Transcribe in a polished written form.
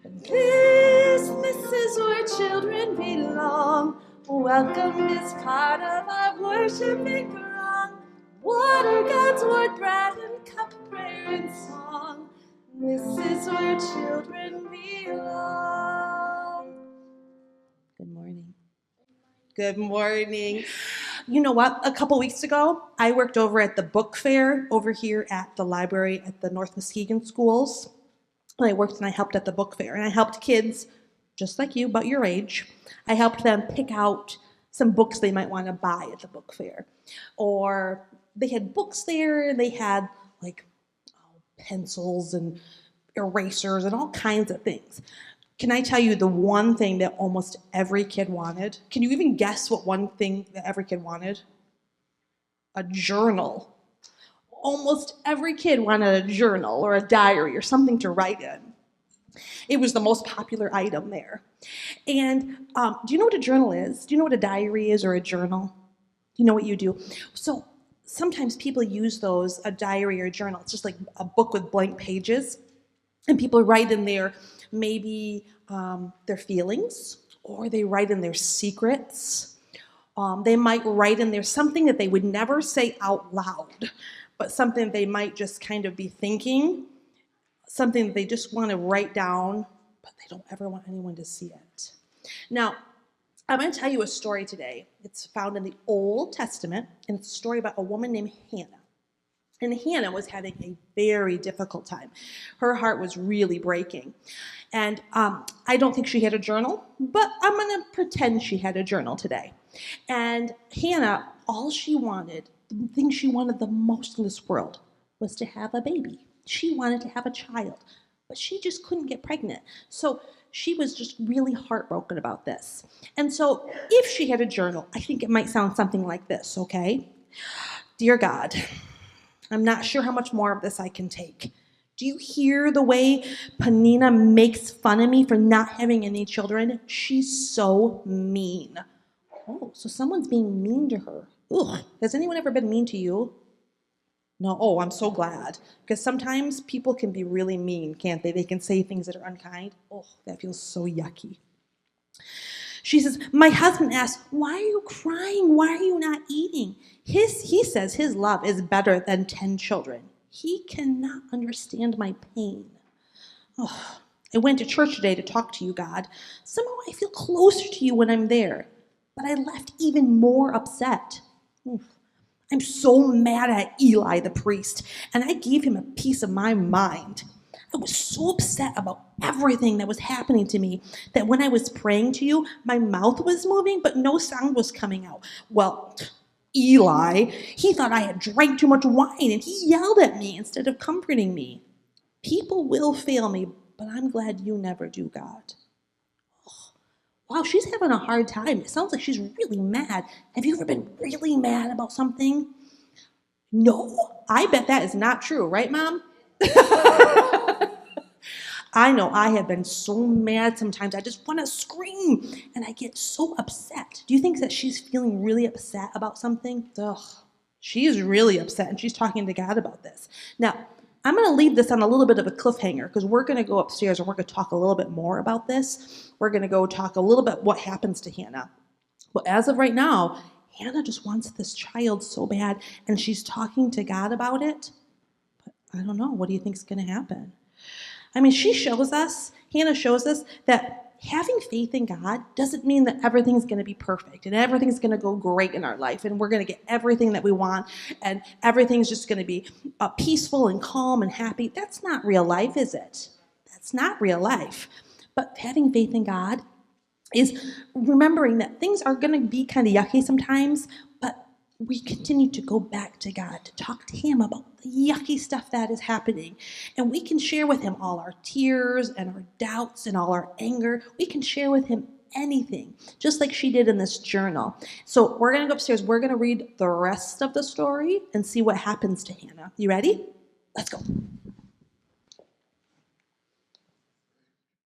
This is where children belong. Welcome is part of our worshiping throng. Water, God's word, bread and cup, prayer and song. This is where children belong. Good morning. Good morning. You know what? A couple weeks ago, I worked over at the book fair over here at the library at the North Muskegon schools. I worked and I helped at the book fair, and I helped kids just like you, about your age. I helped them pick out some books they might want to buy at the book fair. Or they had books there, and they had like pencils and erasers and all kinds of things. Can I tell you the one thing that almost every kid wanted? Can you even guess what one thing that every kid wanted? A journal. Almost every kid wanted a journal or a diary or something to write in. It was the most popular item there. And do you know what a journal is? Do you know what a diary is or a journal? Do you know what you do? So sometimes people use those, a diary or a journal. It's just like a book with blank pages. And people write in there maybe their feelings, or they write in their secrets. They might write in there something that they would never say out loud, but something they might just kind of be thinking, something that they just want to write down, but they don't ever want anyone to see it. Now, I'm going to tell you a story today. It's found in the Old Testament, and it's a story about a woman named Hannah. And Hannah was having a very difficult time. Her heart was really breaking. And I don't think she had a journal, but I'm going to pretend she had a journal today. And Hannah, all she wanted, the thing she wanted the most in this world, was to have a baby. She wanted to have a child, but she just couldn't get pregnant. So she was just really heartbroken about this. And so if she had a journal, I think it might sound something like this, okay? Dear God, I'm not sure how much more of this I can take. Do you hear the way Panina makes fun of me for not having any children? She's so mean. Oh, so someone's being mean to her. Ugh, has anyone ever been mean to you? No, oh, I'm so glad. Because sometimes people can be really mean, can't they? They can say things that are unkind. Oh, that feels so yucky. She says, my husband asks, why are you crying? Why are you not eating? He says his love is better than 10 children. He cannot understand my pain. Oh, I went to church today to talk to you, God. Somehow I feel closer to you when I'm there. But I left even more upset. I'm so mad at Eli the priest, and I gave him a piece of my mind. I was so upset about everything that was happening to me that when I was praying to you, my mouth was moving, but no sound was coming out. Well, Eli, he thought I had drank too much wine, and he yelled at me instead of comforting me. People will fail me, but I'm glad you never do, God. Oh, wow, she's having a hard time. It sounds like she's really mad. Have you ever been really mad about something? No, I bet that is not true, right, Mom? I know I have been so mad sometimes. I just want to scream, and I get so upset. Do you think that she's feeling really upset about something? Ugh, she is really upset, and she's talking to God about this. Now, I'm going to leave this on a little bit of a cliffhanger because we're going to go upstairs and we're going to talk a little bit more about this. We're going to go talk a little bit what happens to Hannah. But as of right now, Hannah just wants this child so bad, and she's talking to God about it. But I don't know. What do you think is going to happen? I mean, Hannah shows us that having faith in God doesn't mean that everything's going to be perfect and everything's going to go great in our life and we're going to get everything that we want and everything's just going to be peaceful and calm and happy. That's not real life, is it? That's not real life. But having faith in God is remembering that things are going to be kind of yucky sometimes, but we continue to go back to God, to talk to him about the yucky stuff that is happening. And we can share with him all our tears and our doubts and all our anger. We can share with him anything, just like she did in this journal. So we're going to go upstairs. We're going to read the rest of the story and see what happens to Hannah. You ready? Let's go.